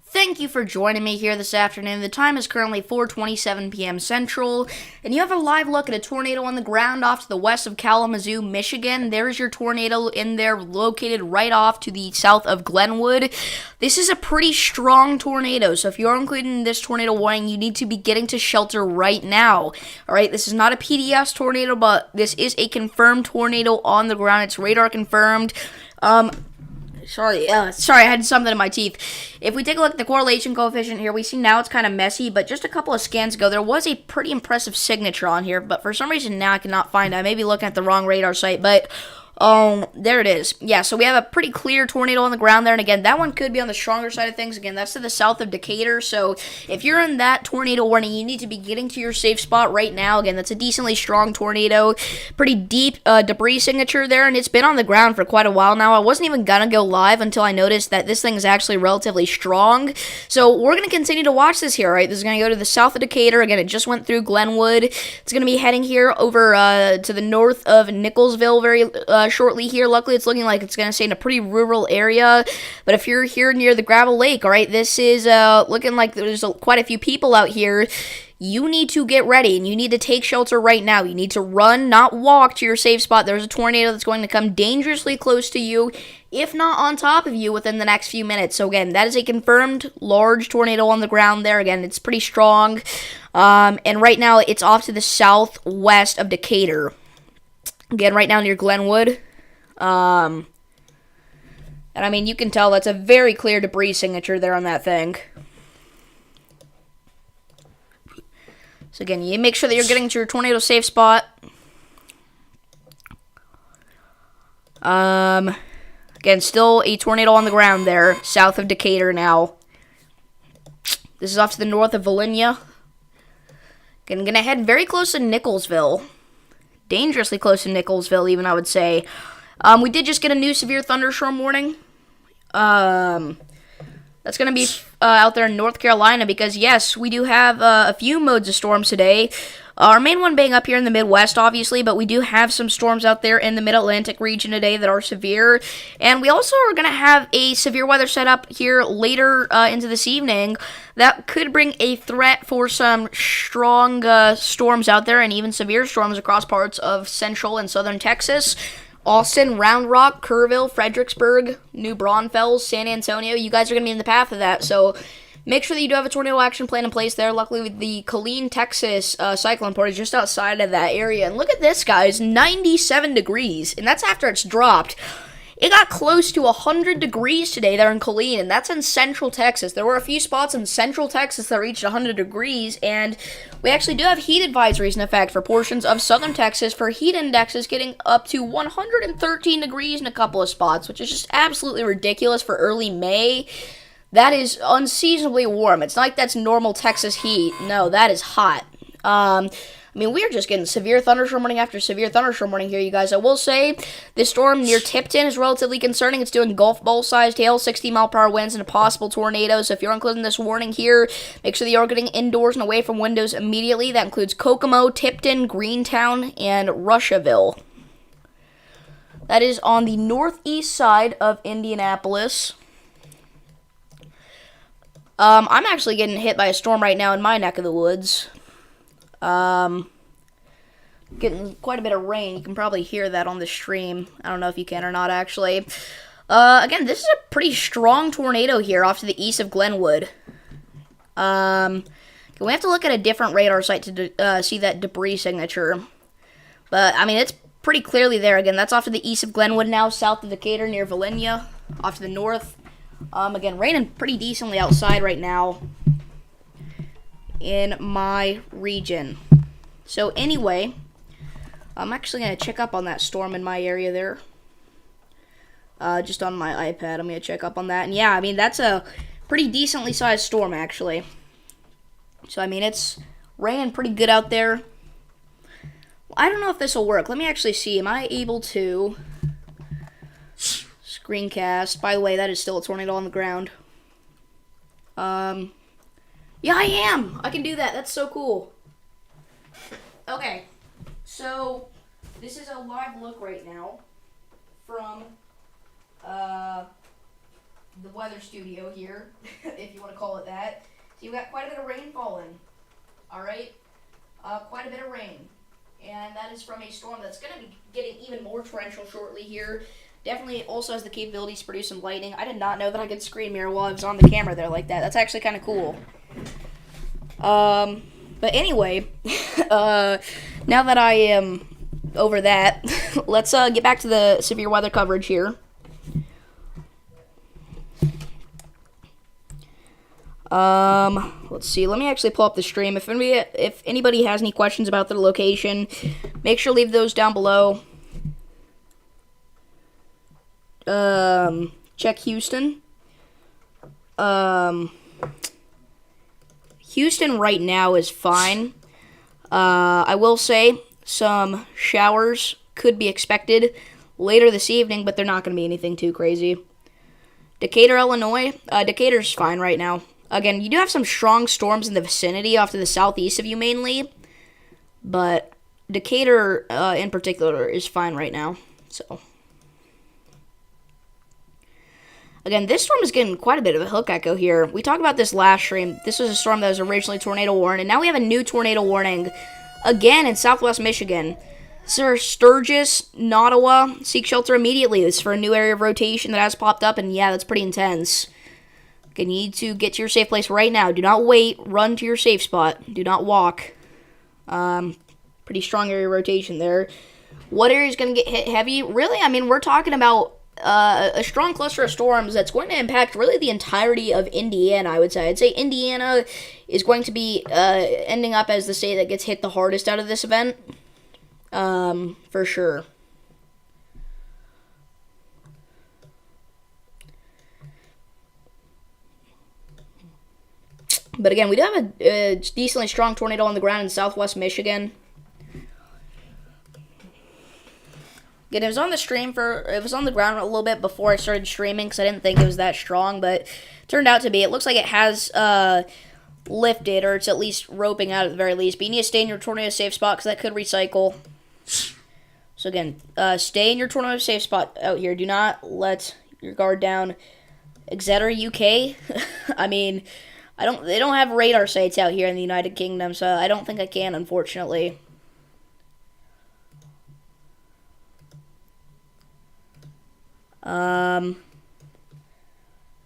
Thank you for joining me here this afternoon. The time is currently 4:27 p.m. Central, and you have a live look at a tornado on the ground off to the west of Kalamazoo, Michigan. There's your tornado in there, located right off to the south of Glenwood. This is a pretty strong tornado, so if you're included in this tornado warning, you need to be getting to shelter right now. Alright, this is not a PDS tornado, but this is a confirmed tornado on the ground. It's radar confirmed. Sorry, I had something in my teeth. If we take a look at the correlation coefficient here, we see now it's kind of messy, but just a couple of scans ago, there was a pretty impressive signature on here, but for some reason now I cannot find it. I may be looking at the wrong radar site, but there it is. Yeah, so we have a pretty clear tornado on the ground there, and again, that one could be on the stronger side of things. Again, that's to the south of Decatur, so if you're in that tornado warning, you need to be getting to your safe spot right now. Again, that's a decently strong tornado, pretty deep debris signature there, and it's been on the ground for quite a while now. I wasn't even gonna go live until I noticed that this thing is actually relatively strong, so we're gonna continue to watch this here, right? This is gonna go to the south of Decatur. Again, it just went through Glenwood. It's gonna be heading here over to the north of Nicholsville very shortly here. Luckily, it's looking like it's going to stay in a pretty rural area, but if you're here near the Gravel Lake, all right, this is looking like there's quite a few people out here. You need to get ready, and you need to take shelter right now. You need to run, not walk, to your safe spot. There's a tornado that's going to come dangerously close to you, if not on top of you, within the next few minutes. So again, that is a confirmed large tornado on the ground there. Again, it's pretty strong, and right now it's off to the southwest of Decatur. Again, right now near Glenwood. And I mean, you can tell that's a very clear debris signature there on that thing. So again, you make sure that you're getting to your tornado safe spot. Again, still a tornado on the ground there, south of Decatur now. This is off to the north of Volhynia. Again, gonna head very close to Nicholsville. Dangerously close to Nicholsville, even, I would say. We did just get a new severe thunderstorm warning. That's going to be out there in North Carolina because, yes, we do have a few modes of storms today. Our main one being up here in the Midwest, obviously, but we do have some storms out there in the Mid-Atlantic region today that are severe. And we also are going to have a severe weather set up here later into this evening that could bring a threat for some strong storms out there and even severe storms across parts of central and southern Texas. Austin, Round Rock, Kerrville, Fredericksburg, New Braunfels, San Antonio. You guys are going to be in the path of that, so make sure that you do have a tornado action plan in place there. Luckily, the Killeen, Texas cyclone port is just outside of that area. And look at this, guys, 97 degrees, and that's after it's dropped. It got close to 100 degrees today there in Killeen, and that's in central Texas. There were a few spots in central Texas that reached 100 degrees, and we actually do have heat advisories in effect for portions of southern Texas for heat indexes getting up to 113 degrees in a couple of spots, which is just absolutely ridiculous for early May. That is unseasonably warm. It's not like that's normal Texas heat. No, that is hot. I mean, we're just getting severe thunderstorm warning after severe thunderstorm warning here, you guys. I will say, this storm near Tipton is relatively concerning. It's doing golf ball-sized hail, 60-mile-per-hour winds, and a possible tornado. So if you're including this warning here, make sure that you're getting indoors and away from windows immediately. That includes Kokomo, Tipton, Greentown, and Russiaville. That is on the northeast side of Indianapolis. I'm actually getting hit by a storm right now in my neck of the woods. Getting quite a bit of rain. You can probably hear that on the stream. I don't know if you can or not, actually. Again, this is a pretty strong tornado here off to the east of Glenwood. We have to look at a different radar site to see that debris signature. But, I mean, it's pretty clearly there. Again, that's off to the east of Glenwood now, south of Decatur near Volhynia, off to the north. Again, raining pretty decently outside right now in my region. So anyway, I'm actually going to check up on that storm in my area there. Just on my iPad, I'm going to check up on that. And yeah, I mean, that's a pretty decently sized storm, actually. So, I mean, it's raining pretty good out there. I don't know if this will work. Let me actually see. Am I able to screencast? By the way, that is still a tornado on the ground. Yeah, I am. I can do that. That's so cool. Okay, so this is a live look right now from the weather studio here, if you want to call it that. So you've got quite a bit of rain falling. All right, quite a bit of rain, and that is from a storm that's going to be getting even more torrential shortly here. Definitely also has the capabilities to produce some lightning. I did not know that I could screen mirror while I was on the camera there like that. That's actually kind of cool. But anyway, now that I am over that, let's get back to the severe weather coverage here. Let's see. Let me actually pull up the stream. If anybody has any questions about the location, make sure to leave those down below. Check Houston. Houston right now is fine. I will say some showers could be expected later this evening, but they're not going to be anything too crazy. Decatur, Illinois. Decatur's fine right now. Again, you do have some strong storms in the vicinity off to the southeast of you mainly, but Decatur in particular is fine right now. So, again, this storm is getting quite a bit of a hook echo here. We talked about this last stream. This was a storm that was originally tornado warned, and now we have a new tornado warning again in southwest Michigan. Sir Sturgis, Nottawa, seek shelter immediately. This is for a new area of rotation that has popped up, and yeah, that's pretty intense. Okay, you need to get to your safe place right now. Do not wait. Run to your safe spot. Do not walk. Pretty strong area of rotation there. What area is going to get hit heavy? Really, I mean, we're talking about a strong cluster of storms that's going to impact really the entirety of Indiana, I would say. I'd say Indiana is going to be ending up as the state that gets hit the hardest out of this event. For sure. But again, we do have a decently strong tornado on the ground in southwest Michigan. Again, it was on the ground a little bit before I started streaming because I didn't think it was that strong, but it turned out to be. It looks like it has lifted, or it's at least roping out at the very least. But you need to stay in your tornado safe spot because that could recycle. So again, stay in your tornado safe spot out here. Do not let your guard down. Exeter, UK. I mean, they don't have radar sites out here in the United Kingdom, so I don't think I can, unfortunately.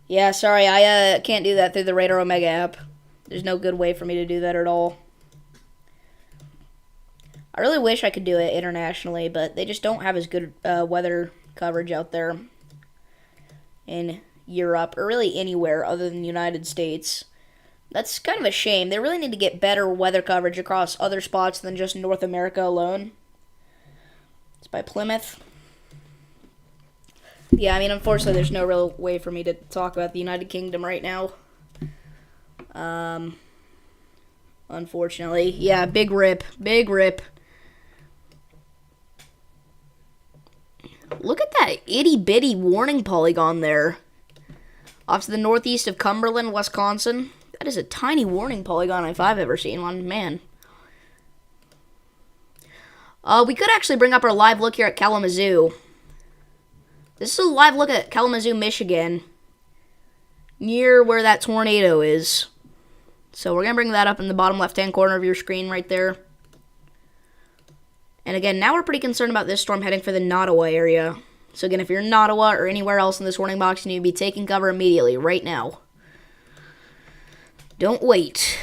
Yeah, sorry, I can't do that through the Radar Omega app. There's no good way for me to do that at all. I really wish I could do it internationally, but they just don't have as good weather coverage out there in Europe, or really anywhere other than the United States. That's kind of a shame. They really need to get better weather coverage across other spots than just North America alone. It's by Plymouth. Yeah, I mean, unfortunately, there's no real way for me to talk about the United Kingdom right now. Unfortunately. Yeah, big rip. Big rip. Look at that itty-bitty warning polygon there. Off to the northeast of Cumberland, Wisconsin. That is a tiny warning polygon if I've ever seen one. Man. We could actually bring up our live look here at Kalamazoo. This is a live look at Kalamazoo, Michigan. Near where that tornado is. So we're going to bring that up in the bottom left-hand corner of your screen right there. And again, now we're pretty concerned about this storm heading for the Nottawa area. So again, if you're in Nottawa or anywhere else in this warning box, you need to be taking cover immediately, right now. Don't wait.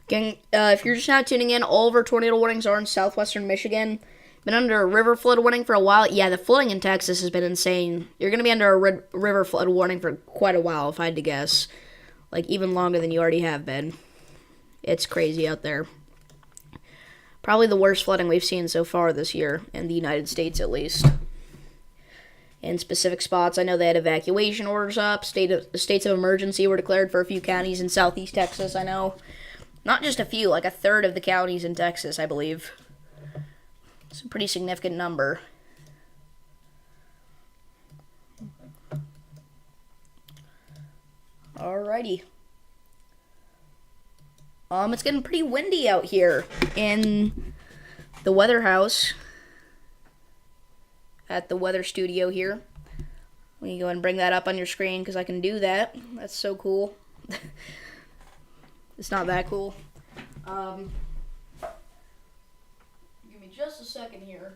Again, if you're just now tuning in, all of our tornado warnings are in southwestern Michigan. Been under a river flood warning for a while. Yeah, the flooding in Texas has been insane. You're going to be under a river flood warning for quite a while, if I had to guess. Like, even longer than you already have been. It's crazy out there. Probably the worst flooding we've seen so far this year, in the United States at least. in specific spots. I know they had evacuation orders up. States of emergency were declared for a few counties in southeast Texas, I know. Not just a few, like a third of the counties in Texas, I believe. It's a pretty significant number. Alrighty. It's getting pretty windy out here in the weather house at the weather studio here. Let me go and bring that up on your screen because I can do that. That's so cool. It's not that cool. Give me just a second here.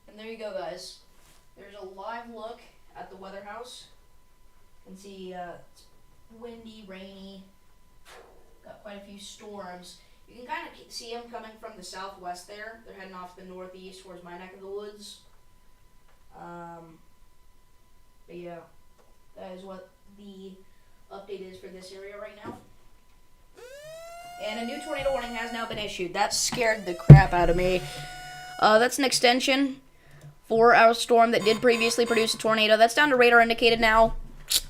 And there you go, guys. There's a live look at the weather house. You can see it's windy, rainy. Got quite a few storms. You can kind of see them coming from the southwest there. They're heading off to the northeast towards my neck of the woods. But yeah, that is what the update is for this area right now. And a new tornado warning has now been issued. That scared the crap out of me. That's an extension for our storm that did previously produce a tornado. That's down to radar indicated now.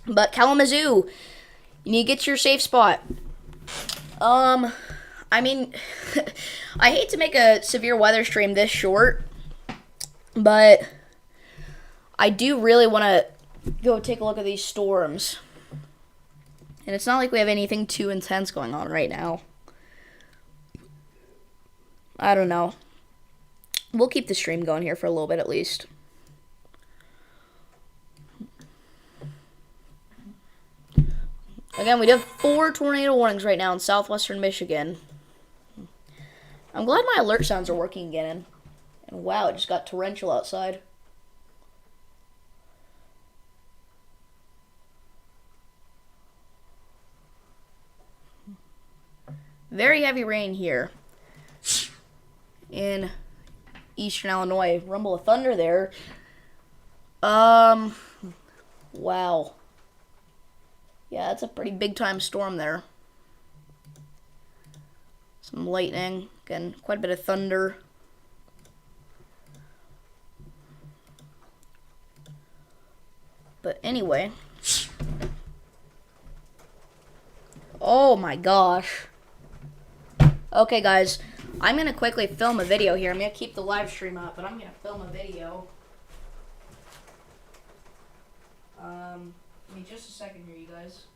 But Kalamazoo, you need to get to your safe spot. I mean, I hate to make a severe weather stream this short, but I do really want to go take a look at these storms. And it's not like we have anything too intense going on right now. I don't know. We'll keep the stream going here for a little bit at least. Again, we do have 4 tornado warnings right now in southwestern Michigan. I'm glad my alert sounds are working again. And wow, it just got torrential outside. Very heavy rain here in eastern Illinois. Rumble of thunder there. Wow. Yeah, that's a pretty big time storm there. Some lightning, again, quite a bit of thunder. But anyway. Oh my gosh. Okay, guys, I'm going to quickly film a video here. I'm going to keep the live stream up, but I'm going to film a video. Give me just a second here, you guys.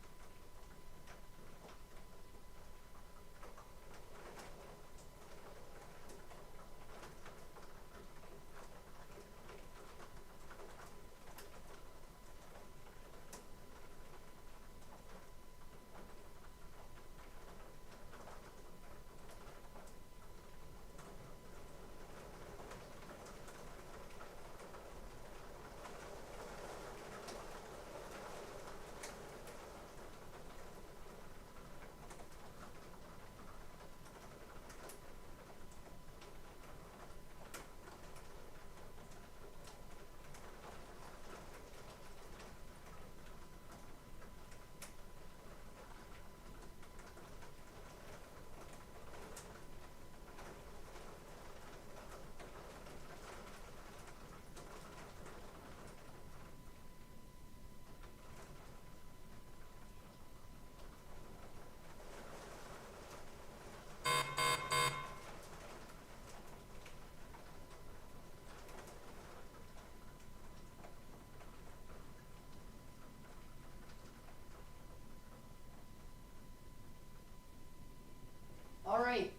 Alright,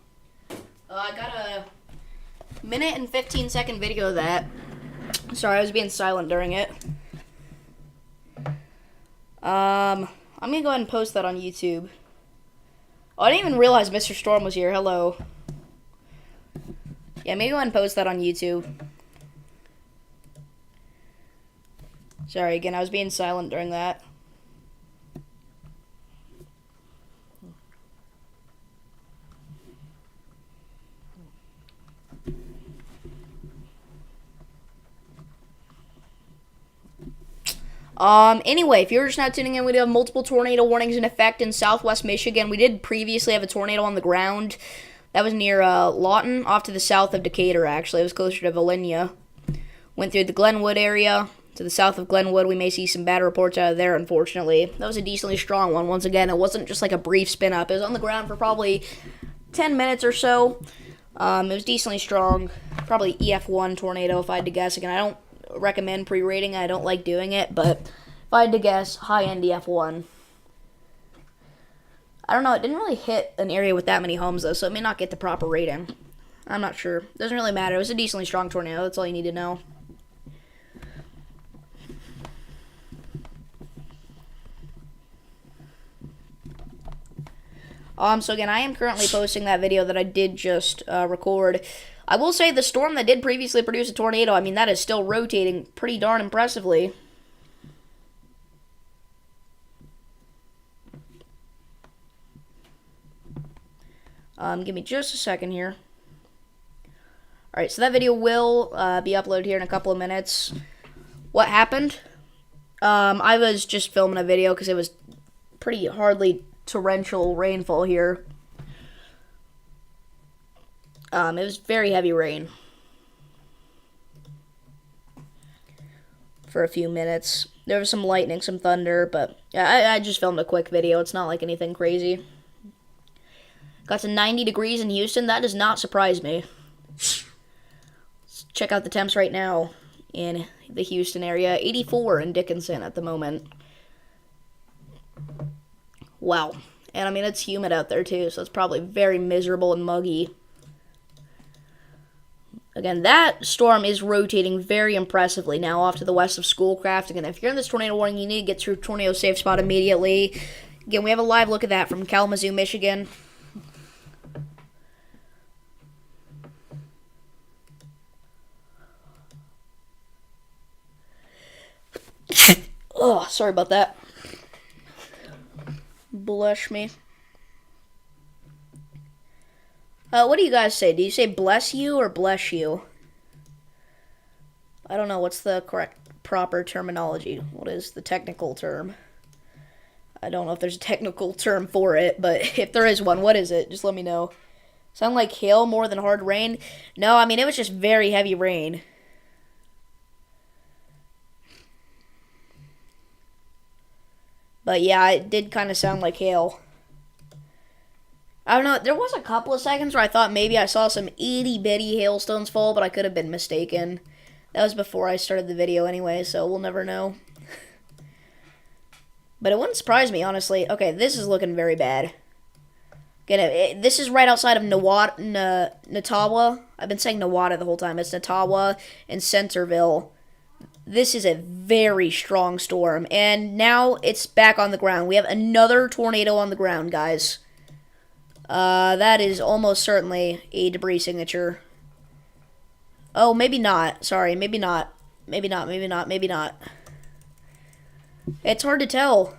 I got a minute and 15-second video of that. Sorry, I was being silent during it. I'm gonna go ahead and post that on YouTube. Oh, I didn't even realize Mr. Storm was here. Hello. Yeah, maybe go ahead and post that on YouTube. Sorry, again, I was being silent during that. Anyway, if you're just now tuning in, we do have multiple tornado warnings in effect in southwest Michigan. We did previously have a tornado on the ground. That was near Lawton, off to the south of Decatur, actually. It was closer to Volhynia. Went through the Glenwood area. To the south of Glenwood, we may see some bad reports out of there, unfortunately. That was a decently strong one. Once again, it wasn't just like a brief spin up. It was on the ground for probably 10 minutes or so. It was decently strong. Probably EF1 tornado, if I had to guess. Again, I don't recommend pre-rating. I don't like doing it, but if I had to guess, high-end EF1. I don't know. It didn't really hit an area with that many homes, though, so it may not get the proper rating. I'm not sure. Doesn't really matter. It was a decently strong tornado. That's all you need to know. So again, I am currently posting that video that I did just record. I will say the storm that did previously produce a tornado, I mean, that is still rotating pretty darn impressively. Give me just a second here. Alright, so that video will be uploaded here in a couple of minutes. What happened? I was just filming a video because it was pretty hardly torrential rainfall here. It was very heavy rain for a few minutes. There was some lightning, some thunder, but I just filmed a quick video. It's not like anything crazy. Got to 90 degrees in Houston. That does not surprise me. Let's check out the temps right now in the Houston area. 84 in Dickinson at the moment. Wow. And I mean, it's humid out there too, so it's probably very miserable and muggy. Again, that storm is rotating very impressively now off to the west of Schoolcraft. Again, if you're in this tornado warning, you need to get to your tornado safe spot immediately. Again, we have a live look at that from Kalamazoo, Michigan. Oh, sorry about that. Bless me. What do you guys say? Do you say bless you or bless you? I don't know. What's the correct, proper terminology? What is the technical term? I don't know if there's a technical term for it, but if there is one, what is it? Just let me know. Sound like hail more than hard rain? No, I mean, it was just very heavy rain. But yeah, it did kind of sound like hail. I don't know, there was a couple of seconds where I thought maybe I saw some itty-bitty hailstones fall, but I could have been mistaken. That was before I started the video anyway, so we'll never know. But it wouldn't surprise me, honestly. Okay, this is looking very bad. Again, this is right outside of Natawa. I've been saying Nawada the whole time. It's Natawa and Centerville. This is a very strong storm, and now it's back on the ground. We have another tornado on the ground, guys. That is almost certainly a debris signature. Oh, maybe not. Sorry, maybe not. Maybe not, maybe not, maybe not. It's hard to tell.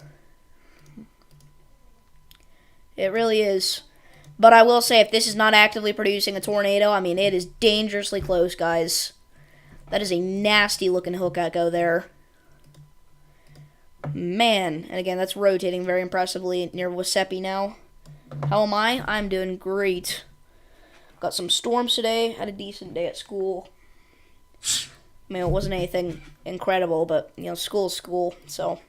It really is. But I will say, if this is not actively producing a tornado, I mean, it is dangerously close, guys. That is a nasty looking hook echo there. Man. And again, that's rotating very impressively near Wasepi now. How am I? I'm doing great. Got some storms today. Had a decent day at school. I mean, it wasn't anything incredible, but, you know, school's school, so.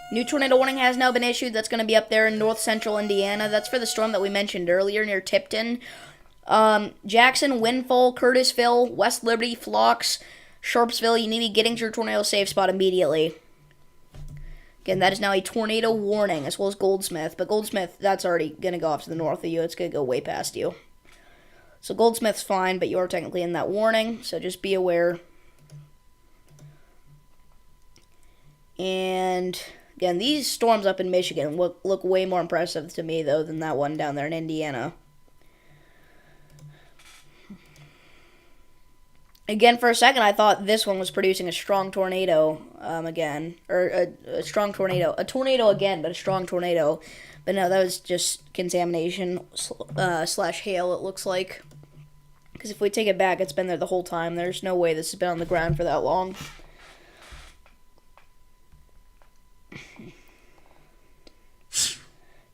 New tornado warning has now been issued. That's going to be up there in north central Indiana. That's for the storm that we mentioned earlier near Tipton. Jackson, Windfall, Curtisville, West Liberty, Phlox, Sharpsville. You need to be getting to your tornado safe spot immediately. Again, that is now a tornado warning, as well as Goldsmith. But Goldsmith, that's already going to go off to the north of you. It's going to go way past you. So Goldsmith's fine, but you're technically in that warning, so just be aware. And again, these storms up in Michigan look way more impressive to me, though, than that one down there in Indiana. Again, for a second, I thought this one was producing a strong tornado again. Or a strong tornado. A tornado again, but a strong tornado. But no, that was just contamination slash hail, it looks like. Because if we take it back, it's been there the whole time. There's no way this has been on the ground for that long.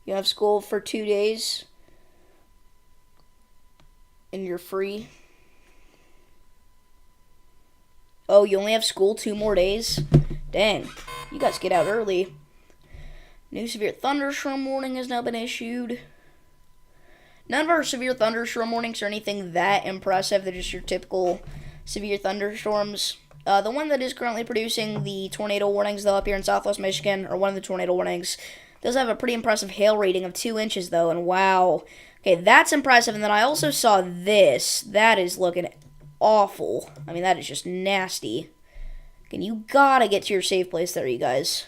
You have school for 2 days, and you're free. Oh, you only have school 2 more days? Dang, you guys get out early. New severe thunderstorm warning has now been issued. None of our severe thunderstorm warnings are anything that impressive. They're just your typical severe thunderstorms. The one that is currently producing the tornado warnings, though, up here in southwest Michigan, or one of the tornado warnings, does have a pretty impressive hail rating of 2 inches, though, and wow. Okay, that's impressive, and then I also saw this. That is looking awful. I mean, that is just nasty. And you gotta get to your safe place there, you guys.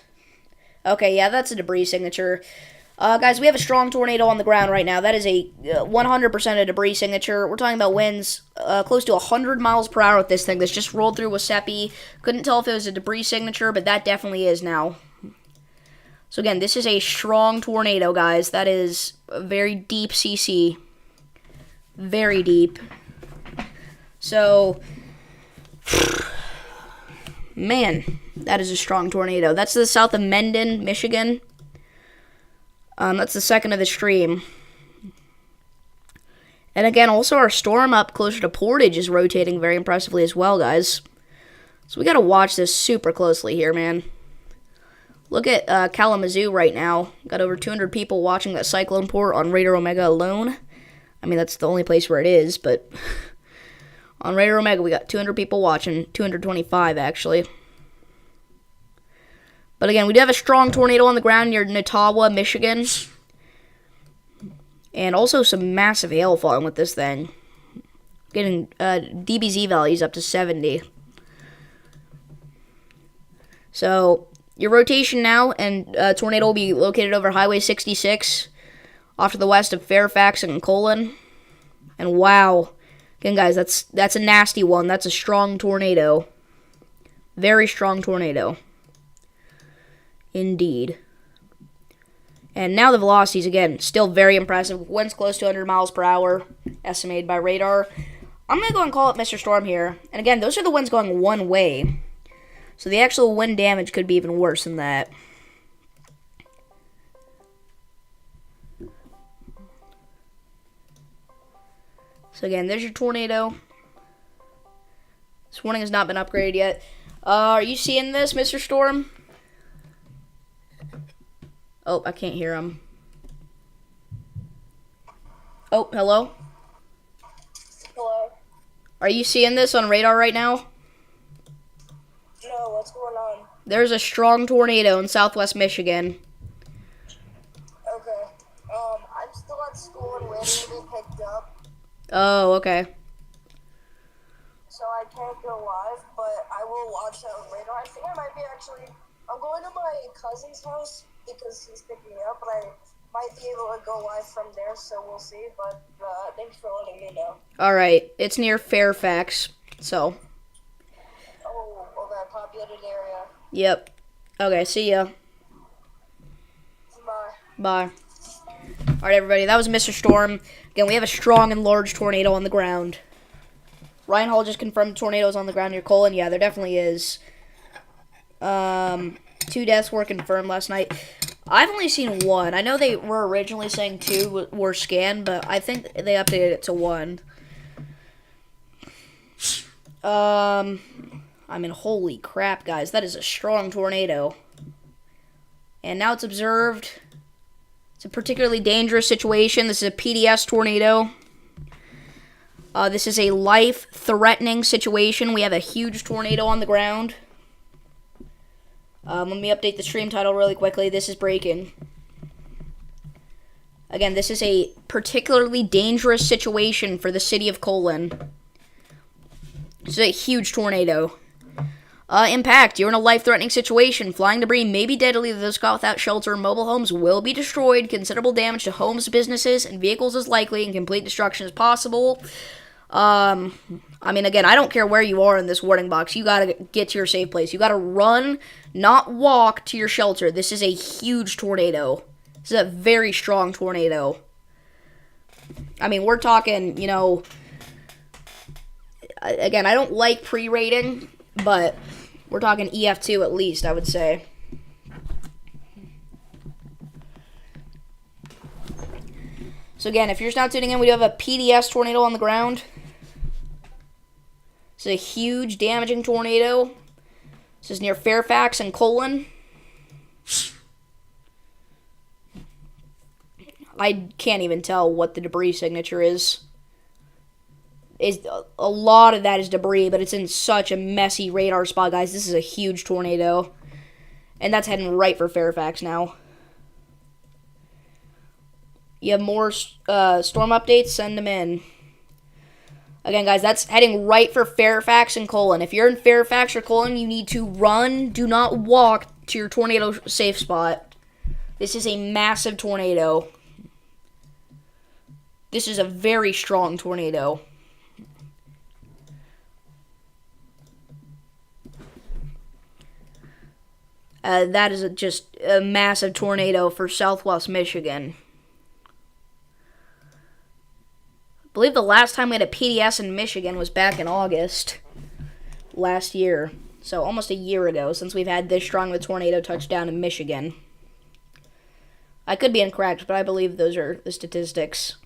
Okay, yeah, that's a debris signature. Guys, we have a strong tornado on the ground right now. That is a 100% a debris signature. We're talking about winds close to 100 miles per hour with this thing. This just rolled through Wasepi. Couldn't tell if it was a debris signature, but that definitely is now. So again, this is a strong tornado, guys. That is a very deep CC. Very deep. So, man, that is a strong tornado. That's to the south of Mendon, Michigan. That's the second of the stream. And again, also our storm up closer to Portage is rotating very impressively as well, guys. So we got to watch this super closely here, man. Look at Kalamazoo right now. Got over 200 people watching that cyclone port on Radar Omega alone. I mean, that's the only place where it is, but on Radar Omega we got 200 people watching. 225, actually. But again, we do have a strong tornado on the ground near Nottawa, Michigan. And also some massive hail falling with this thing. Getting DBZ values up to 70. So, your rotation now, and tornado will be located over Highway 66, off to the west of Fairfax and Colon. And wow. Again, guys, that's a nasty one. That's a strong tornado. Very strong tornado. Indeed. And now the velocities, again, still very impressive. Winds close to 100 miles per hour, estimated by radar. I'm going to go and call it Mr. Storm here. And again, those are the winds going one way. So the actual wind damage could be even worse than that. So again, there's your tornado. This warning has not been upgraded yet. Are you seeing this, Mr. Storm? Oh, I can't hear him. Oh, hello? Hello? Are you seeing this on radar right now? No, what's going on? There's a strong tornado in southwest Michigan. Okay. I'm still at school and waiting to be picked up, Oh, okay. so I can't go live, but I will watch that on radar. I think I might be I'm going to my cousin's house because he's picking me up, but I might be able to go live from there, so we'll see, but thanks for letting me know. Alright, it's near Fairfax, so. Oh, that populated area. Yep. Okay, see ya. Bye. Bye. Alright, everybody, that was Mr. Storm. Again, we have a strong and large tornado on the ground. Ryan Hall just confirmed tornadoes on the ground near Colon. Yeah, there definitely is. 2 deaths were confirmed last night. I've only seen 1. I know they were originally saying 2 were scanned, but I think they updated it to 1. I mean, holy crap, guys. That is a strong tornado. And now it's observed. It's a particularly dangerous situation. This is a PDS tornado. This is a life-threatening situation. We have a huge tornado on the ground. Let me update the stream title really quickly. This is breaking. Again, this is a particularly dangerous situation for the city of Colon. This is a huge tornado. Impact. You're in a life-threatening situation. Flying debris may be deadly to those caught without shelter. Mobile homes will be destroyed. Considerable damage to homes, businesses, and vehicles is likely, and complete destruction is possible. I mean, again, I don't care where you are in this warning box. You gotta get to your safe place. You gotta run, not walk to your shelter. This is a huge tornado. This is a very strong tornado. I mean, we're talking, you know, again, I don't like pre-rating, but we're talking EF2 at least, I would say. So again, if you're just now tuning in, we do have a PDS tornado on the ground. This is a huge, damaging tornado. This is near Fairfax and Colon. I can't even tell what the debris signature is. A lot of that is debris, but it's in such a messy radar spot, guys. This is a huge tornado. And that's heading right for Fairfax now. You have more storm updates? Send them in. Again, guys, that's heading right for Fairfax and Colon. If you're in Fairfax or Colon, you need to run. Do not walk to your tornado safe spot. This is a massive tornado. This is a very strong tornado. That is just a massive tornado for southwest Michigan. I believe the last time we had a PDS in Michigan was back in August last year. So almost a year ago since we've had this strong of a tornado touchdown in Michigan. I could be incorrect, but I believe those are the statistics.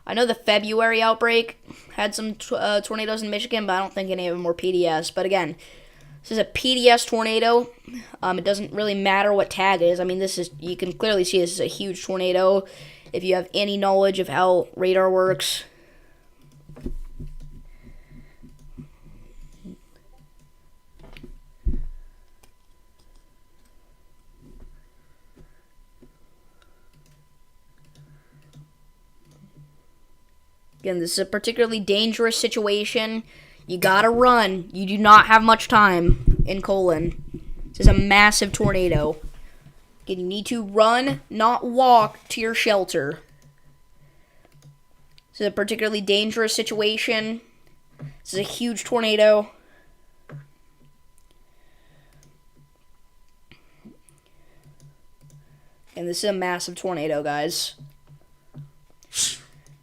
I know the February outbreak had some tornadoes in Michigan, but I don't think any of them were PDS. But again, this is a PDS tornado. It doesn't really matter what tag it is. I mean, you can clearly see this is a huge tornado. If you have any knowledge of how radar works. Again, this is a particularly dangerous situation. You gotta run. You do not have much time in Colon. This is a massive tornado. Again, you need to run, not walk to your shelter. This is a particularly dangerous situation. This is a huge tornado. And this is a massive tornado, guys.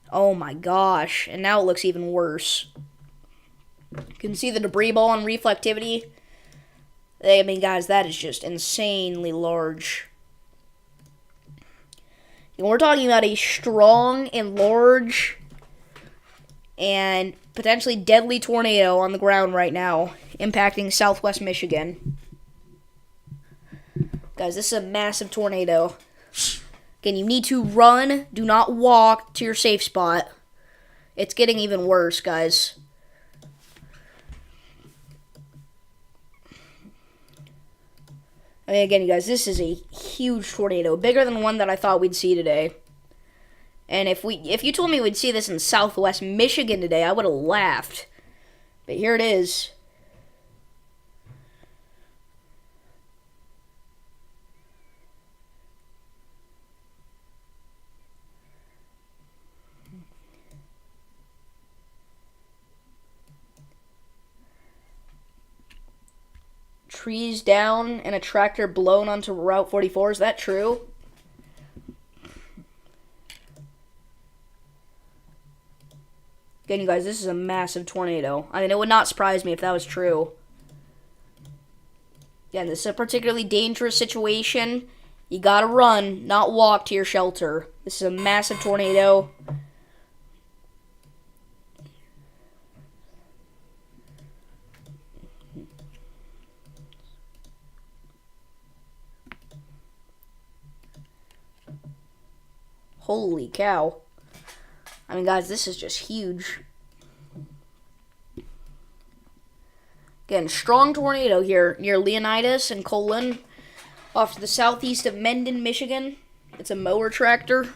Oh my gosh. And now it looks even worse. You can see the debris ball and reflectivity. I mean, guys, that is just insanely large. And we're talking about a strong and large and potentially deadly tornado on the ground right now, impacting southwest Michigan. Guys, this is a massive tornado. Again, you need to run. Do not walk to your safe spot. It's getting even worse, guys. I mean, again, you guys, this is a huge tornado, bigger than one that I thought we'd see today. And if you told me we'd see this in southwest Michigan today, I would have laughed. But here it is. Trees down and a tractor blown onto Route 44. Is that true? Again, you guys, this is a massive tornado. I mean, it would not surprise me if that was true. Again, this is a particularly dangerous situation. You gotta run, not walk to your shelter. This is a massive tornado. Holy cow. I mean, guys, this is just huge. Again, strong tornado here near Leonidas and Colon, off to the southeast of Mendon, Michigan. It's a mower tractor.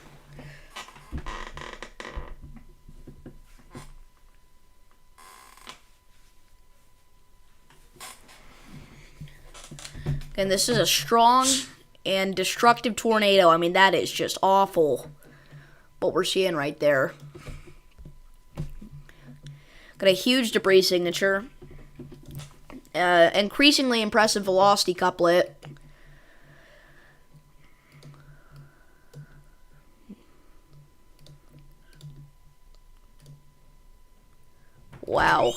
And this is a strong and destructive tornado. I mean, that is just awful. What we're seeing right there. Got a huge debris signature. Increasingly impressive velocity couplet. Wow.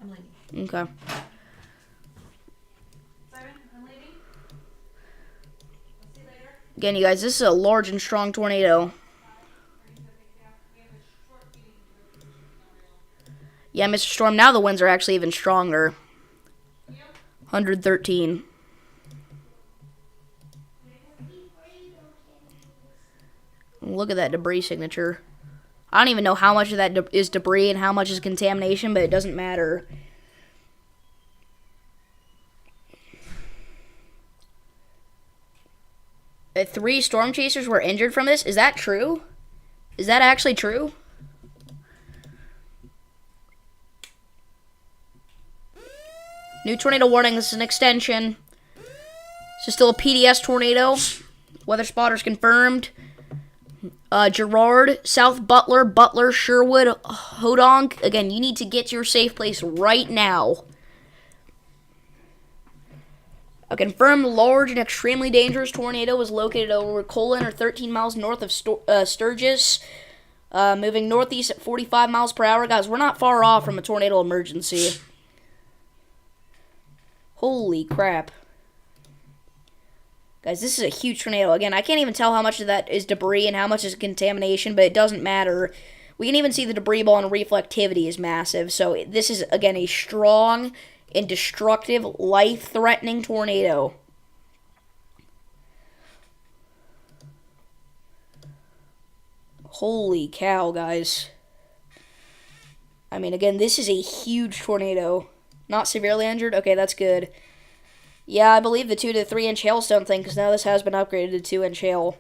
I'm leaving. Okay. Simon, I'm leaving. I'll see you later. Again, you guys, this is a large and strong tornado. Yeah, Mr. Storm, now the winds are actually even stronger. 113. Look at that debris signature. I don't even know how much of that is debris and how much is contamination, but it doesn't matter. Three storm chasers were injured from this. Is that true? Is that actually true? New tornado warning. This is an extension. This is still a PDS tornado. Weather spotters confirmed. Girard, South Butler, Butler, Sherwood, Hodonk. Again, you need to get to your safe place right now. A confirmed large and extremely dangerous tornado was located over Colon, or 13 miles north of Sturgis, moving northeast at 45 miles per hour. Guys, we're not far off from a tornado emergency. Holy crap. Guys, this is a huge tornado. Again, I can't even tell how much of that is debris and how much is contamination, but it doesn't matter. We can even see the debris ball and reflectivity is massive. So this is, again, a strong and destructive, life-threatening tornado. Holy cow, guys. I mean, again, this is a huge tornado. Not severely injured? Okay, that's good. Yeah, I believe the 2 to 3 inch hailstone thing, because now this has been upgraded to 2-inch hail.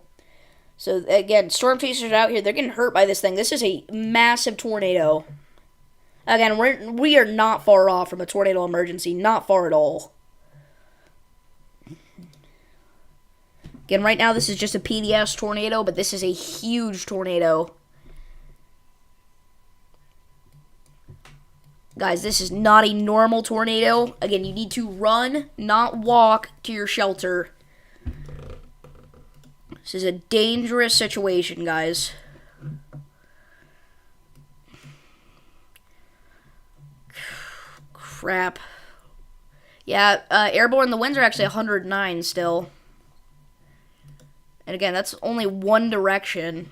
So, again, storm chasers out here, they're getting hurt by this thing. This is a massive tornado. Again, we are not far off from a tornado emergency. Not far at all. Again, right now, this is just a PDS tornado, but this is a huge tornado. Guys, this is not a normal tornado. Again, you need to run, not walk, to your shelter. This is a dangerous situation, guys. Crap. Yeah, airborne, the winds are actually 109 still. And again, that's only one direction.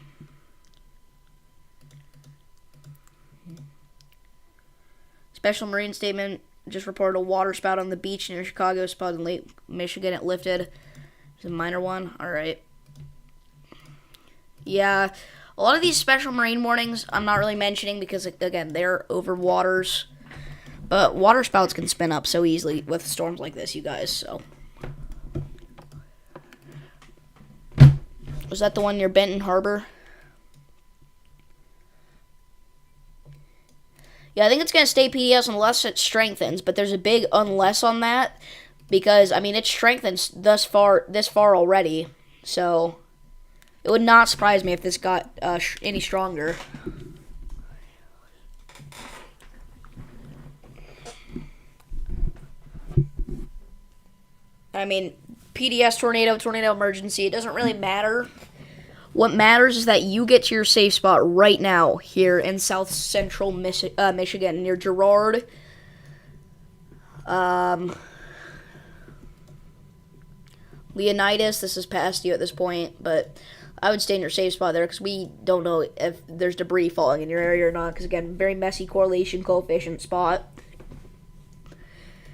Special Marine statement just reported a water spout on the beach near Chicago, spot in Lake Michigan. It lifted. It's a minor one. Alright. Yeah, a lot of these special marine warnings I'm not really mentioning because, again, they're over waters. But water spouts can spin up so easily with storms like this, you guys, so. Was that the one near Benton Harbor? Yeah, I think it's going to stay PDS unless it strengthens, but there's a big unless on that because, I mean, it strengthens this far already, so it would not surprise me if this got any stronger. I mean, PDS tornado emergency, it doesn't really matter. What matters is that you get to your safe spot right now here in south central Michigan near Girard. Leonidas, this is past you at this point, but I would stay in your safe spot there because we don't know if there's debris falling in your area or not because, again, very messy correlation coefficient spot.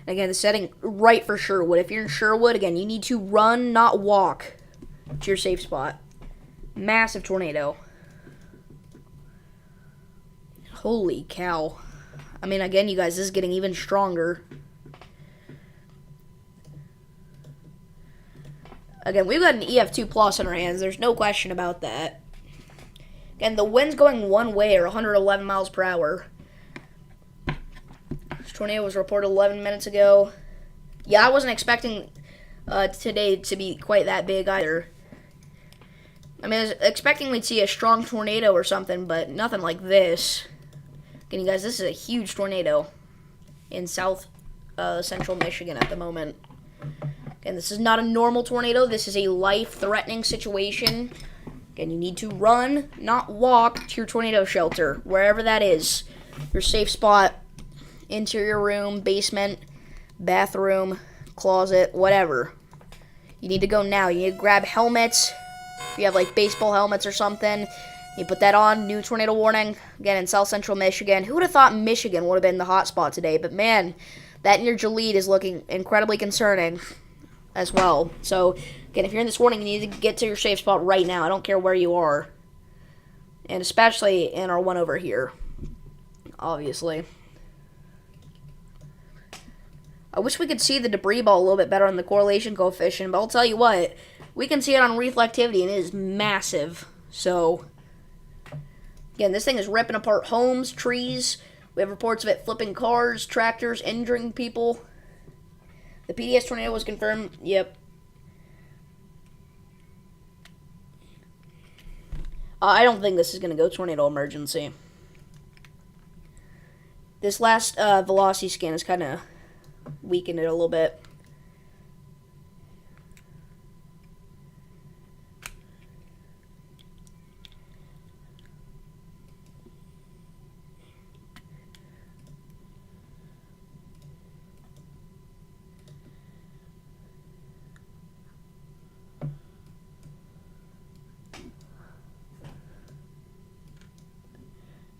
Again, the setting right for Sherwood. If you're in Sherwood, again, you need to run, not walk to your safe spot. Massive tornado. Holy cow. I mean, again, you guys, this is getting even stronger. Again, we've got an EF2 plus in our hands. There's no question about that. Again, the wind's going one way, or 111 miles per hour. This tornado was reported 11 minutes ago. Yeah, I wasn't expecting today to be quite that big either. I mean, I was expecting we'd see a strong tornado or something, but nothing like this. Again, you guys, this is a huge tornado in south central Michigan at the moment. Again, this is not a normal tornado. This is a life-threatening situation. Again, you need to run, not walk, to your tornado shelter, wherever that is. Your safe spot, interior room, basement, bathroom, closet, whatever. You need to go now. You need to grab helmets. If you have, like, baseball helmets or something, You put that on, new tornado warning, again in south central Michigan. Who would have thought Michigan would have been the hot spot today? But man, that near Joliet is looking incredibly concerning as well. So, again, if you're in this warning, you need to get to your safe spot right now. I don't care where you are. And especially in our one over here, obviously. I wish we could see the debris ball a little bit better on the correlation coefficient, but I'll tell you what, we can see it on reflectivity, and it is massive. So, again, this thing is ripping apart homes, trees. We have reports of it flipping cars, tractors, injuring people. The PDS tornado was confirmed. Yep. I don't think this is going to go tornado emergency. This last velocity scan has kind of weakened it a little bit.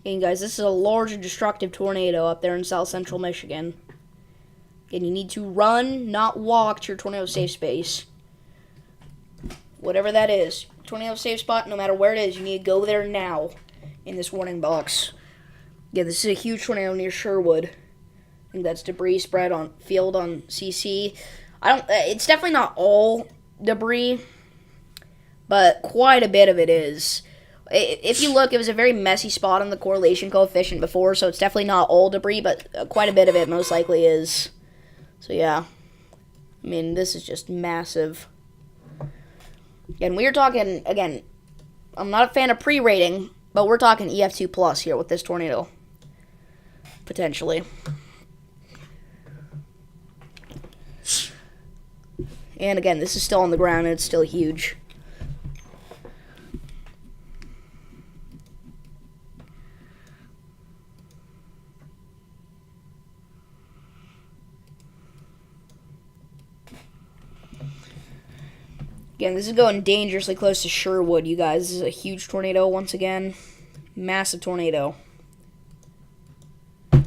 Again, guys, this is a large and destructive tornado up there in south central Michigan. Again, you need to run, not walk to your tornado safe space. Whatever that is. Tornado safe spot, no matter where it is, you need to go there now in this warning box. Again, this is a huge tornado near Sherwood. I think that's debris spread on field on CC. It's definitely not all debris, but quite a bit of it is. If you look, it was a very messy spot on the correlation coefficient before, so it's definitely not all debris, but quite a bit of it most likely is. So, yeah. I mean, this is just massive. Again, we are talking, again, I'm not a fan of pre-rating, but we're talking EF2 plus here with this tornado. Potentially. And, again, this is still on the ground, and it's still huge. Again, this is going dangerously close to Sherwood, you guys. This is a huge tornado once again. Massive tornado. Again,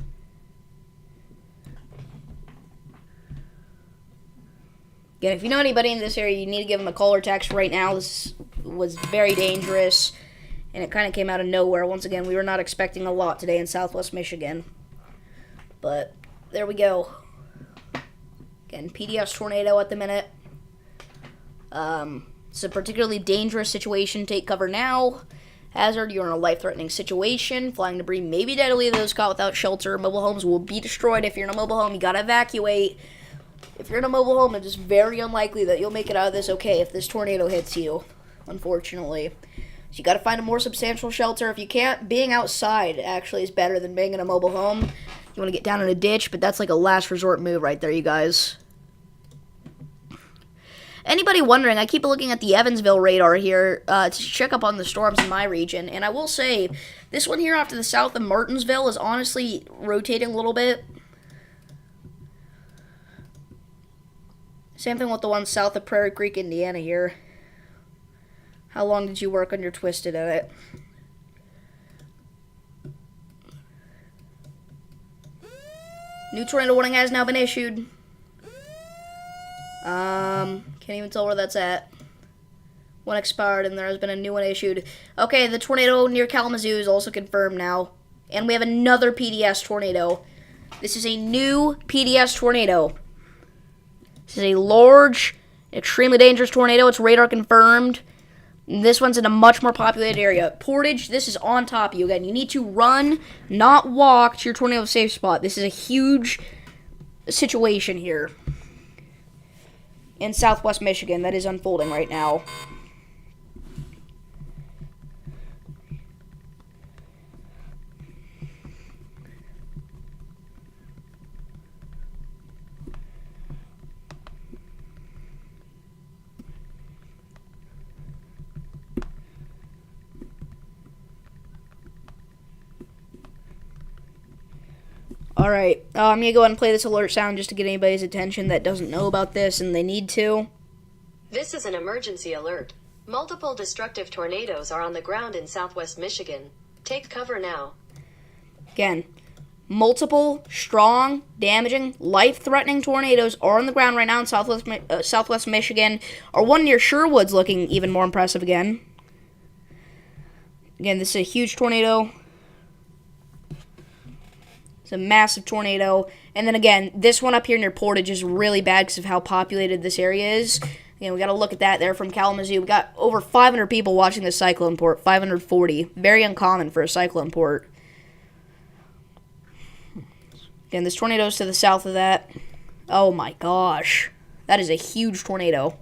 if you know anybody in this area, you need to give them a call or text right now. This was very dangerous, and it kind of came out of nowhere. Once again, we were not expecting a lot today in southwest Michigan. But there we go. Again, PDS tornado at the minute. It's a particularly dangerous situation. Take cover now. Hazard, you're in a life-threatening situation. Flying debris may be deadly to those caught without shelter. Mobile homes will be destroyed. If you're in a mobile home, you gotta evacuate. If you're in a mobile home, it is very unlikely that you'll make it out of this okay if this tornado hits you, unfortunately. So you gotta find a more substantial shelter. If you can't, being outside actually is better than being in a mobile home. You wanna get down in a ditch, but that's like a last resort move right there, you guys. Anybody wondering, I keep looking at the Evansville radar here to check up on the storms in my region, and I will say, this one here off to the south of Martinsville is honestly rotating a little bit. Same thing with the one south of Prairie Creek, Indiana here. How long did you work on your twisted edit? New tornado warning has now been issued. Can't even tell where that's at. One expired and there has been a new one issued. Okay, the tornado near Kalamazoo is also confirmed now. And we have another PDS tornado. This is a new PDS tornado. This is a large, extremely dangerous tornado. It's radar confirmed. And this one's in a much more populated area. Portage, this is on top of you. Again, you need to run, not walk to your tornado safe spot. This is a huge situation here in southwest Michigan that is unfolding right now. Alright, I'm going to go ahead and play this alert sound just to get anybody's attention that doesn't know about this and they need to. This is an emergency alert. Multiple destructive tornadoes are on the ground in southwest Michigan. Take cover now. Again, multiple, strong, damaging, life-threatening tornadoes are on the ground right now in southwest Michigan. Our one near Sherwood's looking even more impressive again. Again, this is a huge tornado. It's a massive tornado. And then again, this one up here near Portage is really bad because of how populated this area is. Again, we got to look at that there from Kalamazoo. We got over 500 people watching this cyclone port. 540. Very uncommon for a cyclone port. Again, this tornado's to the south of that. Oh my gosh. That is a huge tornado.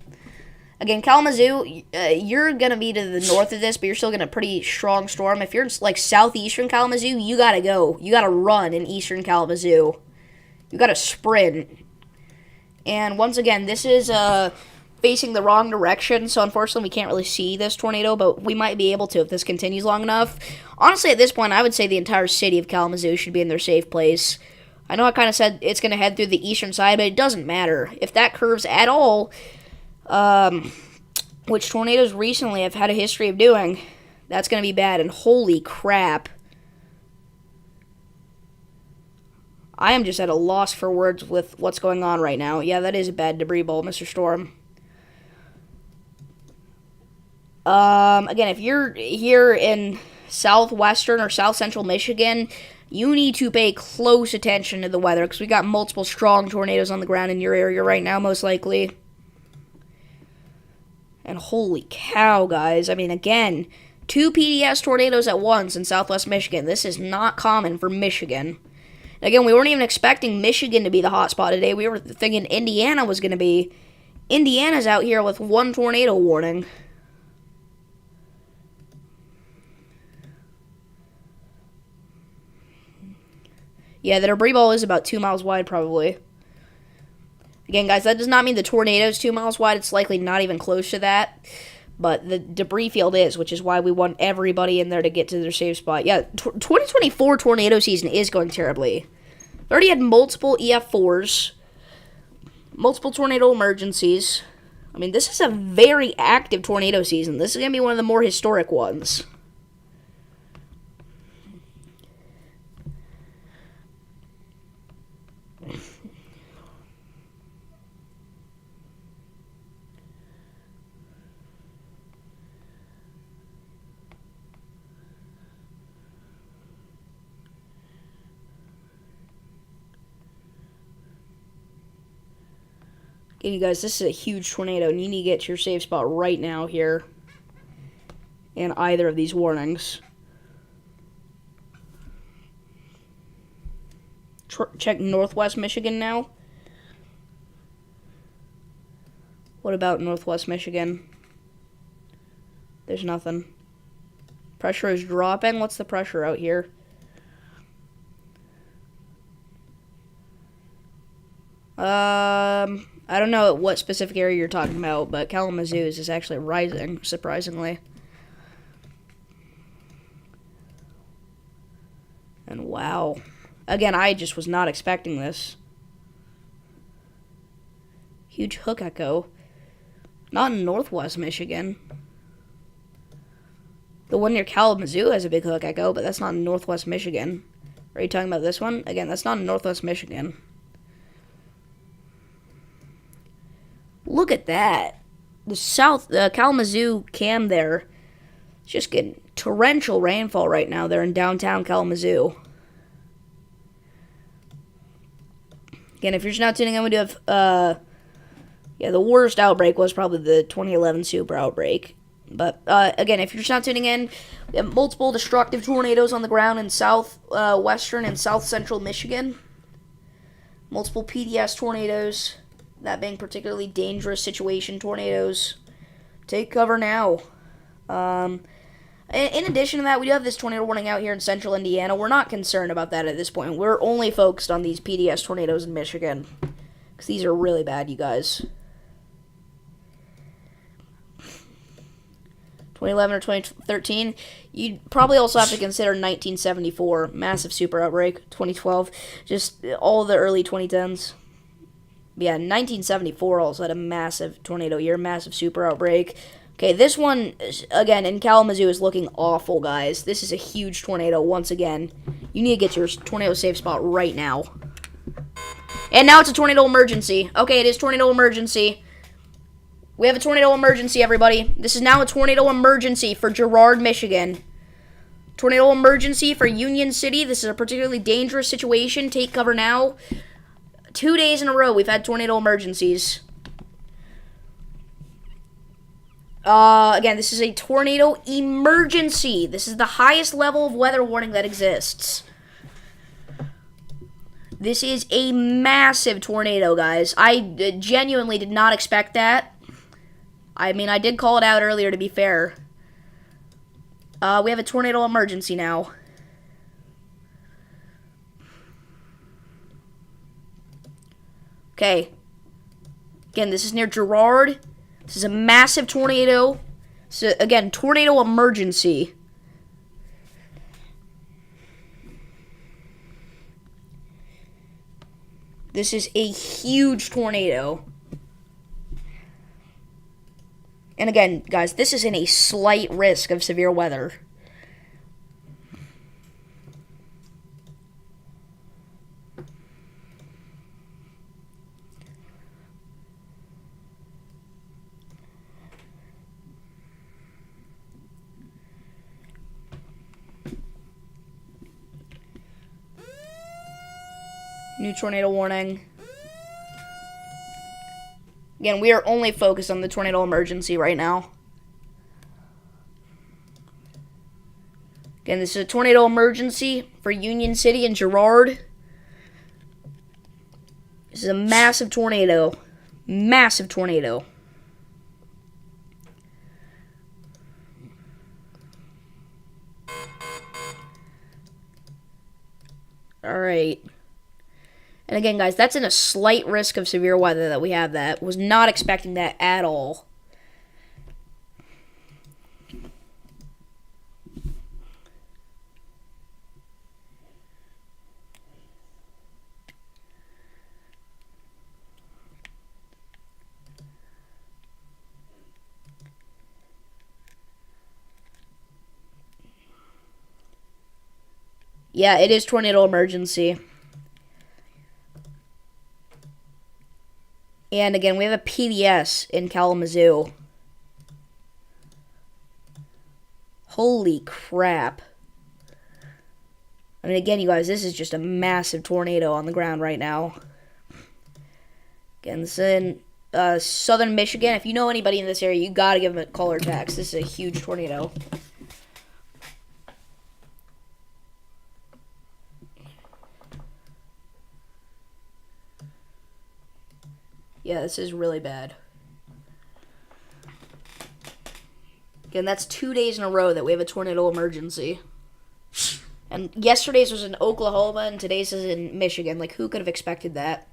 Again, Kalamazoo, you're going to be to the north of this, but you're still getting a pretty strong storm. If you're in, like, southeastern Kalamazoo, you got to go. You got to run in eastern Kalamazoo. You got to sprint. And once again, this is facing the wrong direction, so unfortunately we can't really see this tornado, but we might be able to if this continues long enough. Honestly, at this point, I would say the entire city of Kalamazoo should be in their safe place. I know I kind of said it's going to head through the eastern side, but it doesn't matter. If that curves at all, which tornadoes recently have had a history of doing, that's going to be bad. And holy crap. I am just at a loss for words with what's going on right now. Yeah, that is a bad debris bowl, Mr. Storm. Again, if you're here in southwestern or south central Michigan, you need to pay close attention to the weather because we got multiple strong tornadoes on the ground in your area right now, most likely. And holy cow, guys. I mean, again, 2 PDS tornadoes at once in southwest Michigan. This is not common for Michigan. Again, we weren't even expecting Michigan to be the hot spot today. We were thinking Indiana was going to be. Indiana's out here with 1 tornado warning. Yeah, the debris ball is about 2 miles wide, probably. Again, guys, that does not mean the tornado is 2 miles wide. It's likely not even close to that. But the debris field is, which is why we want everybody in there to get to their safe spot. Yeah, 2024 tornado season is going terribly. They already had multiple EF4s. Multiple tornado emergencies. I mean, this is a very active tornado season. This is going to be one of the more historic ones. Okay, you guys, this is a huge tornado, and you need to get to your safe spot right now here in either of these warnings. Check northwest Michigan now. What about northwest Michigan? There's nothing. Pressure is dropping. What's the pressure out here? I don't know what specific area you're talking about, but Kalamazoo's is actually rising, surprisingly. And wow. Again, I just was not expecting this. Huge hook echo. Not in northwest Michigan. The one near Kalamazoo has a big hook echo, but that's not in northwest Michigan. Are you talking about this one? Again, that's not in northwest Michigan. Look at that. The Kalamazoo cam there. It's just getting torrential rainfall right now there in downtown Kalamazoo. Again, if you're just now tuning in, we do have, the worst outbreak was probably the 2011 super outbreak. But, again, if you're just now tuning in, we have multiple destructive tornadoes on the ground in southwestern and south central Michigan. Multiple PDS tornadoes. That being particularly dangerous situation tornadoes. Take cover now. In addition to that, we do have this tornado warning out here in central Indiana. We're not concerned about that at this point. We're only focused on these PDS tornadoes in Michigan. Because these are really bad, you guys. 2011 or 2013. You'd probably also have to consider 1974. Massive super outbreak. 2012. Just all the early 2010s. Yeah, 1974 also had a massive tornado year, massive super outbreak. Okay, this one, again, in Kalamazoo is looking awful, guys. This is a huge tornado once again. You need to get to your tornado safe spot right now. And now it's a tornado emergency. Okay, it is tornado emergency. We have a tornado emergency, everybody. This is now a tornado emergency for Girard, Michigan. Tornado emergency for Union City. This is a particularly dangerous situation. Take cover now. 2 days in a row, we've had tornado emergencies. Again, this is a tornado emergency. This is the highest level of weather warning that exists. This is a massive tornado, guys. I genuinely did not expect that. I mean, I did call it out earlier, to be fair. We have a tornado emergency now. Okay. Again, this is near Girard. This is a massive tornado. So, again, tornado emergency. This is a huge tornado. And again, guys, this is in a slight risk of severe weather. New tornado warning. Again, we are only focused on the tornado emergency right now. Again, this is a tornado emergency for Union City and Girard. This is a massive tornado. Massive tornado. Alright. And again, guys, that's in a slight risk of severe weather that we have that. Was not expecting that at all. Yeah, it is tornado emergency. And again, we have a PDS in Kalamazoo. Holy crap. I mean, again, you guys, this is just a massive tornado on the ground right now. Again, this is in southern Michigan. If you know anybody in this area, you gotta give them a call or text. This is a huge tornado. Yeah, this is really bad. Again, that's 2 days in a row that we have a tornado emergency. And yesterday's was in Oklahoma, and today's is in Michigan. Like, who could have expected that?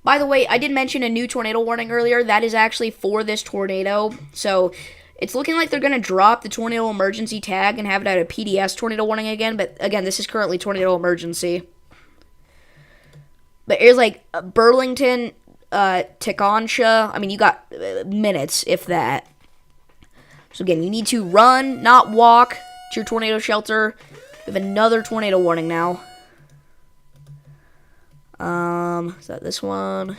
By the way, I did mention a new tornado warning earlier. That is actually for this tornado. So, it's looking like they're going to drop the tornado emergency tag and have it at a PDS tornado warning again. But, again, this is currently tornado emergency. But here's, like, Burlington... Tekonsha. I mean, you got minutes, if that. So again, you need to run, not walk, to your tornado shelter. We have another tornado warning now. Is that this one?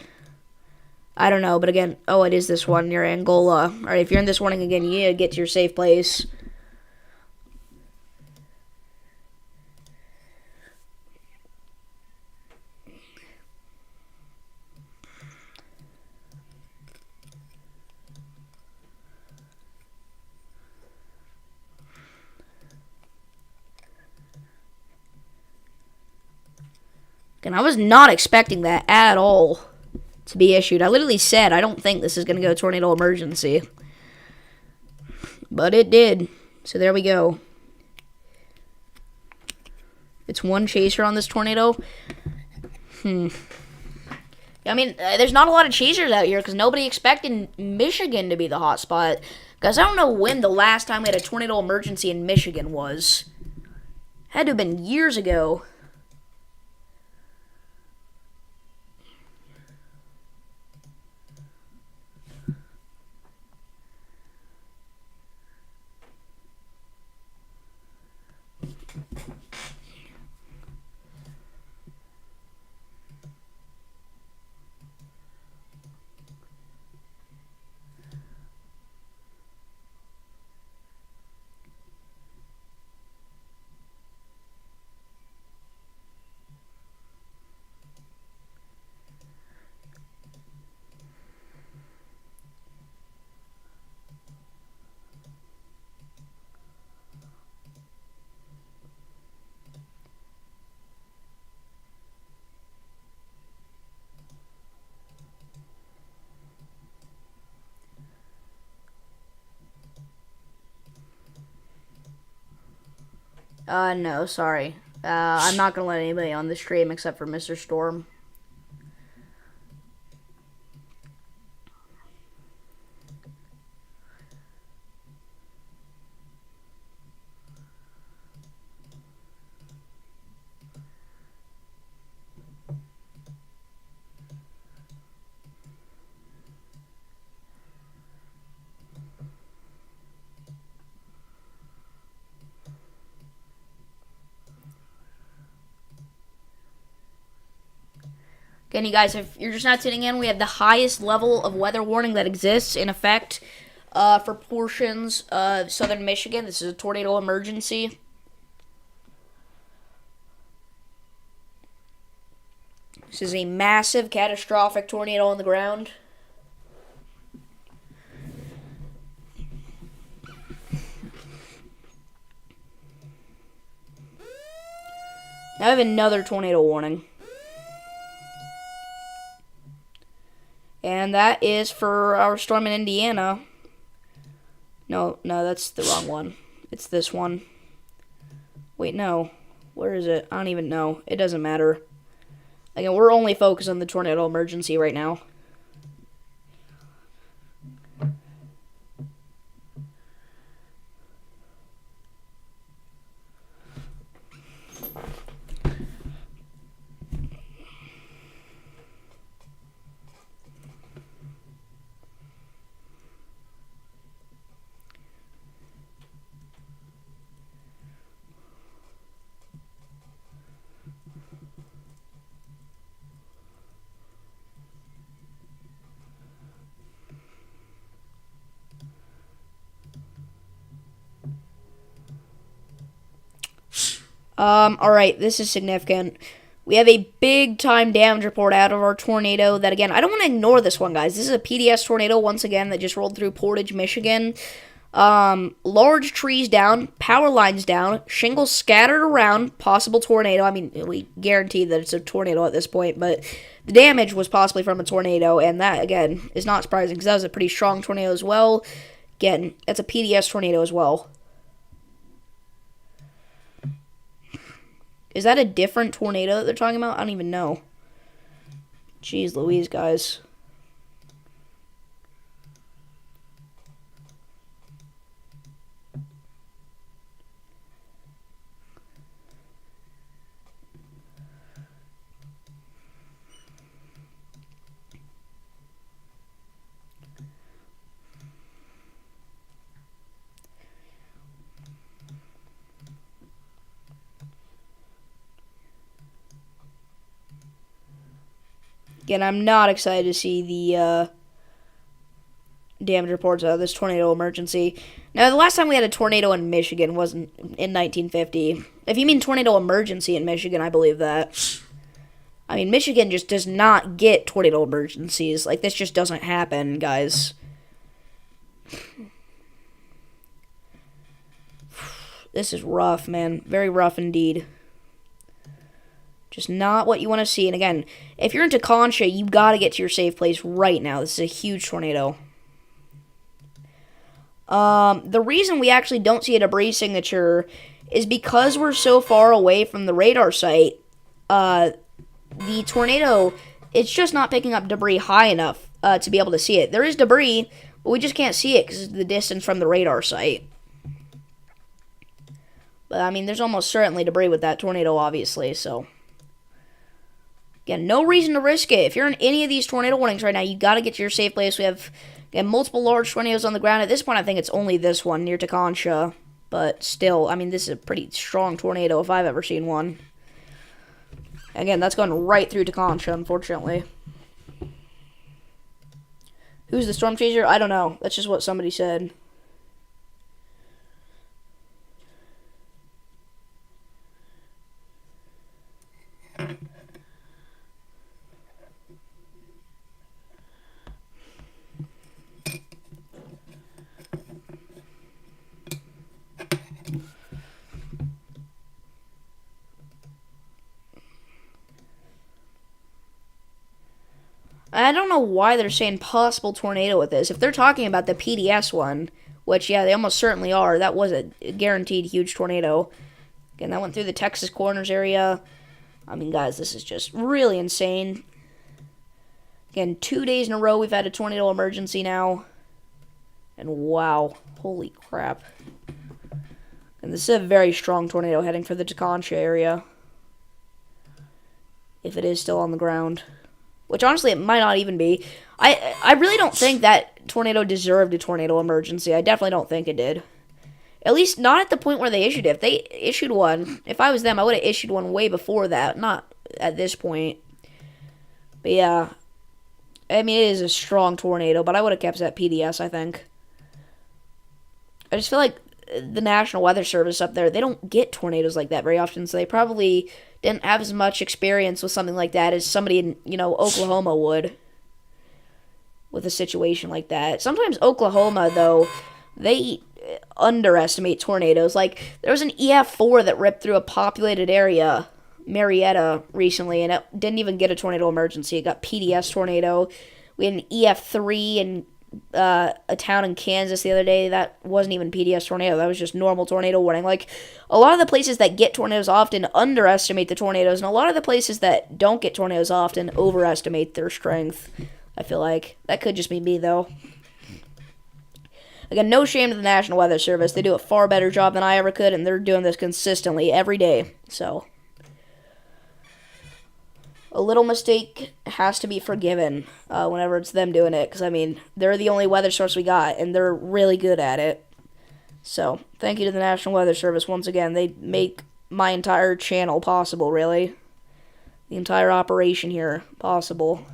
I don't know, but again, oh, it is this one near Angola. Alright, if you're in this warning again, you need to get to your safe place. And I was not expecting that at all to be issued. I literally said, I don't think this is going to go tornado emergency. But it did. So there we go. It's one chaser on this tornado. I mean, there's not a lot of chasers out here because nobody expected Michigan to be the hot spot. Because I don't know when the last time we had a tornado emergency in Michigan was. Had to have been years ago. No, sorry. I'm not gonna let anybody on the stream except for Mr. Storm. Again, you guys, if you're just not tuning in, we have the highest level of weather warning that exists in effect for portions of southern Michigan. This is a tornado emergency. This is a massive, catastrophic tornado on the ground. Now I have another tornado warning. And that is for our storm in Indiana. No, that's the wrong one. It's this one. Wait, no. Where is it? I don't even know. It doesn't matter. Again, we're only focused on the tornado emergency right now. Alright, this is significant. We have a big time damage report out of our tornado that, again, I don't want to ignore this one, guys. This is a PDS tornado, once again, that just rolled through Portage, Michigan. Large trees down, power lines down, shingles scattered around, possible tornado. I mean, we guarantee that it's a tornado at this point, but the damage was possibly from a tornado, and that, again, is not surprising, because that was a pretty strong tornado as well. Again, that's a PDS tornado as well. Is that a different tornado that they're talking about? I don't even know. Jeez Louise, guys. Again, I'm not excited to see the damage reports out of this tornado emergency. Now, the last time we had a tornado in Michigan wasn't in 1950. If you mean tornado emergency in Michigan, I believe that. I mean, Michigan just does not get tornado emergencies. Like, this just doesn't happen, guys. This is rough, man. Very rough indeed. Just not what you want to see. And again, if you're in Concha, you got to get to your safe place right now. This is a huge tornado. The reason we actually don't see a debris signature is because we're so far away from the radar site. The tornado, it's just not picking up debris high enough to be able to see it. There is debris, but we just can't see it because of the distance from the radar site. But, I mean, there's almost certainly debris with that tornado, obviously, so... Again, no reason to risk it. If you're in any of these tornado warnings right now, you got to get to your safe place. We have, again, multiple large tornadoes on the ground. At this point, I think it's only this one near Concha. But still, I mean, this is a pretty strong tornado if I've ever seen one. Again, that's going right through Concha, unfortunately. Who's the storm chaser? I don't know. That's just what somebody said. I don't know why they're saying possible tornado with this. If they're talking about the PDS one, which, yeah, they almost certainly are, that was a guaranteed huge tornado. Again, that went through the Texas Corners area. I mean, guys, this is just really insane. Again, 2 days in a row we've had a tornado emergency now. And wow, holy crap. And this is a very strong tornado heading for the Torrential area. If it is still on the ground. Which, honestly, it might not even be. I really don't think that tornado deserved a tornado emergency. I definitely don't think it did. At least not at the point where they issued it. If they issued one, if I was them, I would have issued one way before that. Not at this point. But yeah. I mean, it is a strong tornado, but I would have kept it at PDS, I think. I just feel like the National Weather Service up there, they don't get tornadoes like that very often, so they probably didn't have as much experience with something like that as somebody in, Oklahoma would with a situation like that. Sometimes Oklahoma, though, they underestimate tornadoes. Like, there was an EF4 that ripped through a populated area, Marietta, recently, and it didn't even get a tornado emergency. It got PDS tornado. We had an EF3 in a town in Kansas the other day that wasn't even PDS tornado. That was just normal tornado warning. Like, a lot of the places that get tornadoes often underestimate the tornadoes, and a lot of the places that don't get tornadoes often overestimate their strength. I feel like that could just be me, though. Again, no shame to the National Weather Service. They do a far better job than I ever could, and they're doing this consistently every day. So, a little mistake has to be forgiven whenever it's them doing it. Because, I mean, they're the only weather source we got, and they're really good at it. So, thank you to the National Weather Service once again. They make my entire channel possible, really. The entire operation here possible.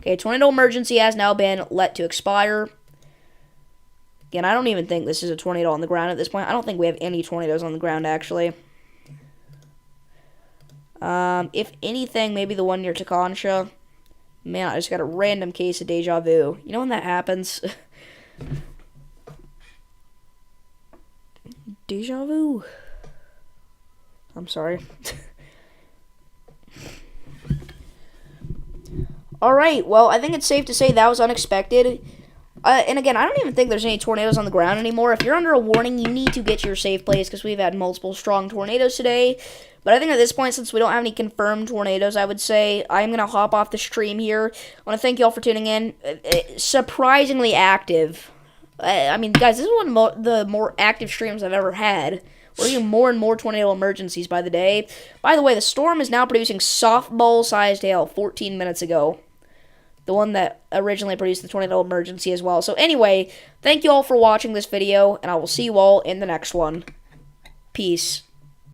Okay, tornado emergency has now been let to expire. Again, I don't even think this is a tornado on the ground at this point. I don't think we have any tornadoes on the ground, actually. If anything, maybe the one near Taconcha. Man, I just got a random case of deja vu. You know when that happens? Deja vu. I'm sorry. Alright, well, I think it's safe to say that was unexpected. And again, I don't even think there's any tornadoes on the ground anymore. If you're under a warning, you need to get to your safe place because we've had multiple strong tornadoes today. But I think at this point, since we don't have any confirmed tornadoes, I would say I'm going to hop off the stream here. I want to thank you all for tuning in. Surprisingly active. I mean, guys, this is one of the more active streams I've ever had. We're getting more and more tornado emergencies by the day. By the way, the storm is now producing softball-sized hail 14 minutes ago. The one that originally produced the tornado emergency as well. So anyway, thank you all for watching this video, and I will see you all in the next one. Peace.